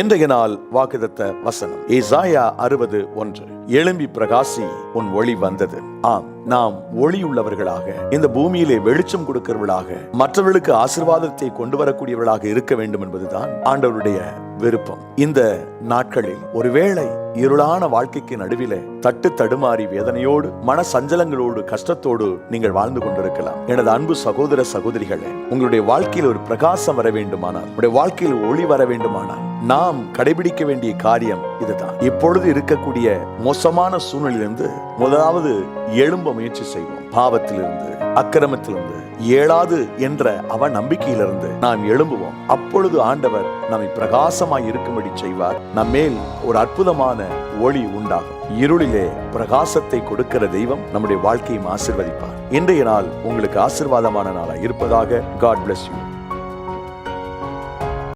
இன்றைய நாள் வாக்குத்தத்த வசனம் ஏசாயா 60:1. எழும்பி பிரகாசி, உன் ஒளி வந்தது. ஆம், நாம் ஒளி உள்ளவர்களாக, இந்த பூமியிலே வெளிச்சம் கொடுக்கிறவர்களாக, மற்றவர்களுக்கு ஆசீர்வாதத்தை கொண்டு வரக்கூடியவர்களாக இருக்க வேண்டும் என்பதுதான் ஆண்டவருடைய விருப்பம். இந்த நாட்களில் ஒருவேளை இருளான வாழ்க்கைக்கு நடுவிலே தட்டு தடுமாறி வேதனையோடு, மன சஞ்சலங்களோடு, கஷ்டத்தோடு நீங்கள் வாழ்ந்து கொண்டிருக்கலாம். எனது அன்பு சகோதர சகோதரிகளே, உங்களுடைய வாழ்க்கையில் ஒரு பிரகாசம் வர வேண்டுமானால், உங்களுடைய வாழ்க்கையில் ஒளி வர வேண்டுமானால், நாம் கடைபிடிக்க வேண்டிய காரியம் இதுதான். இப்பொழுது இருக்கக்கூடிய மோசமான சூழ்நிலையிலிருந்து முதலாவது எழும்ப முயற்சி செய்வோம். பாவத்திலிருந்து, அக்கிரமத்திலிருந்து, இயலாது என்ற நம்பிக்கையிலிருந்து நாம் எழும்புவோம். அப்பொழுது ஆண்டவர் நம்மை பிரகாசமாய் இருக்கும்படி செய்வார். நம்மேல் ஒரு அற்புதமான ஒளி உண்டாகும். இருளிலே பிரகாசத்தை கொடுக்கிற தெய்வம் நம்முடைய வாழ்க்கையை ஆசீர்வதிப்பார். இன்றைய நாள் உங்களுக்கு ஆசீர்வாதமான நாளாக இருப்பதாக. God bless you.